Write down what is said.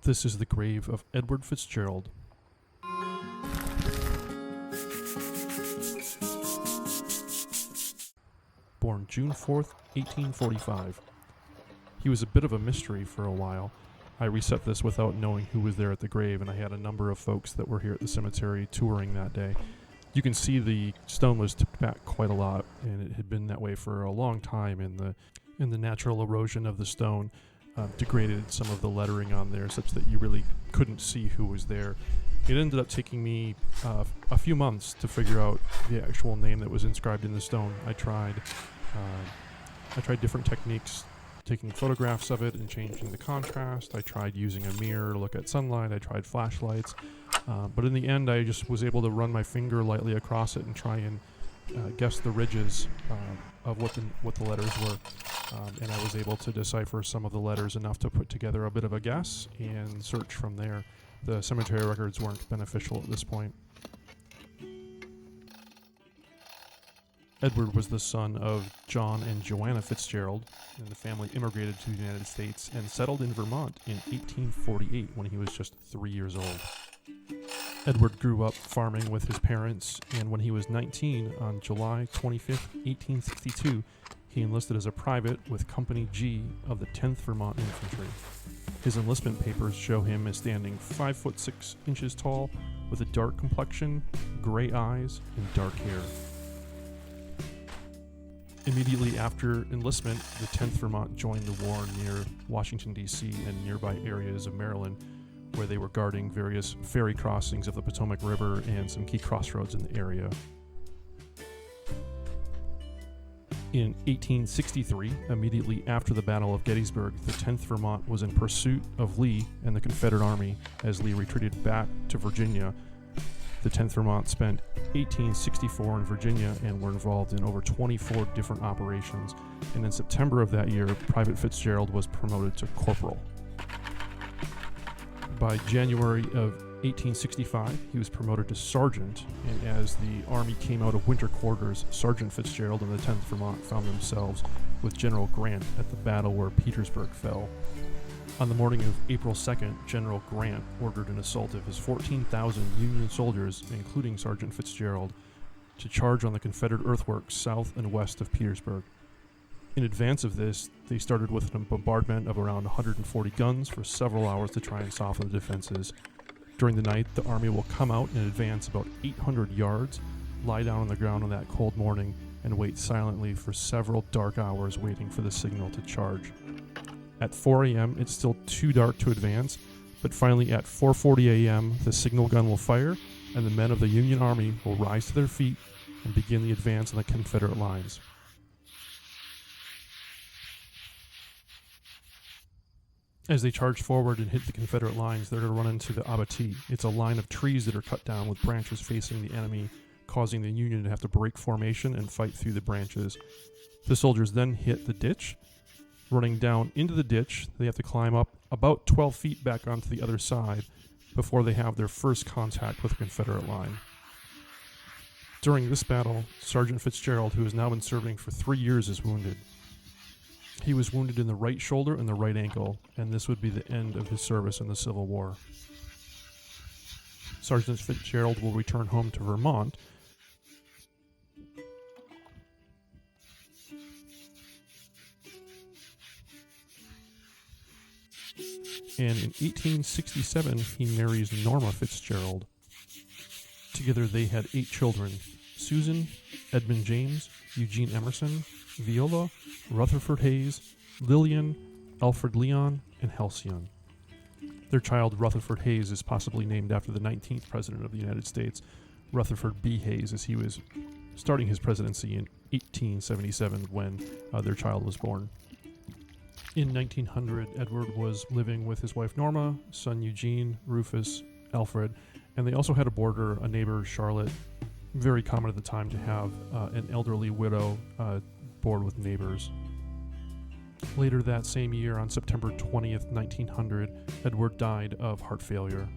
This is the grave of Edward Fitzgerald. Born June 4th, 1845. He was a bit of a mystery for a while. I reset this without knowing who was there at the grave, and I had a number of folks that were here at the cemetery touring that day. You can see the stone was tipped back quite a lot, and it had been that way for a long time, and the natural erosion of the stone degraded some of the lettering on there such that you really couldn't see who was there. It ended up taking me a few months to figure out the actual name that was inscribed in the stone. I tried different techniques, taking photographs of it and changing the contrast. I tried using a mirror to look at sunlight. I tried flashlights. But in the end, I just was able to run my finger lightly across it and try and guess the ridges of what the letters were. And I was able to decipher some of the letters enough to put together a bit of a guess and search from there. The cemetery records weren't beneficial at this point. Edward was the son of John and Joanna Fitzgerald, and the family immigrated to the United States and settled in Vermont in 1848 when he was just 3 years old. Edward grew up farming with his parents, and when he was 19, on July 25, 1862, he enlisted as a private with Company G of the 10th Vermont Infantry. His enlistment papers show him as standing 5 foot 6 inches tall, with a dark complexion, gray eyes, and dark hair. Immediately after enlistment, the 10th Vermont joined the war near Washington, D.C. and nearby areas of Maryland, where they were guarding various ferry crossings of the Potomac River and some key crossroads in the area. In 1863, immediately after the Battle of Gettysburg, the 10th Vermont was in pursuit of Lee and the Confederate Army as Lee retreated back to Virginia. The 10th Vermont spent 1864 in Virginia and were involved in over 24 different operations. And in September of that year, Private Fitzgerald was promoted to corporal. By January of 1865, he was promoted to sergeant, and as the Army came out of winter quarters, Sergeant Fitzgerald and the 10th Vermont found themselves with General Grant at the battle where Petersburg fell. On the morning of April 2nd, General Grant ordered an assault of his 14,000 Union soldiers, including Sergeant Fitzgerald, to charge on the Confederate earthworks south and west of Petersburg. In advance of this, they started with a bombardment of around 140 guns for several hours to try and soften the defenses. During the night, the Army will come out and advance about 800 yards, lie down on the ground on that cold morning, and wait silently for several dark hours waiting for the signal to charge. At 4 a.m., it's still too dark to advance, but finally at 4:40 a.m., the signal gun will fire, and the men of the Union Army will rise to their feet and begin the advance on the Confederate lines. As they charge forward and hit the Confederate lines, they're going to run into the abattis. It's a line of trees that are cut down with branches facing the enemy, causing the Union to have to break formation and fight through the branches. The soldiers then hit the ditch. Running down into the ditch, they have to climb up about 12 feet back onto the other side before they have their first contact with the Confederate line. During this battle, Sergeant Fitzgerald, who has now been serving for 3 years, is wounded. He was wounded in the right shoulder and the right ankle, and this would be the end of his service in the Civil War. Sergeant Fitzgerald will return home to Vermont. And in 1867, he marries Norma Fitzgerald. Together they had 8 children: Susan, Edmund James, Eugene Emerson, Viola, Rutherford Hayes, Lillian, Alfred Leon, and Halcyon. Their child, Rutherford Hayes, is possibly named after the 19th President of the United States, Rutherford B. Hayes, as he was starting his presidency in 1877 when their child was born. In 1900, Edward was living with his wife Norma, son Eugene, Rufus, Alfred, and they also had a boarder, a neighbor, Charlotte. Very common at the time to have an elderly widow board with neighbors. Later that same year, on September 20th, 1900, Edward died of heart failure.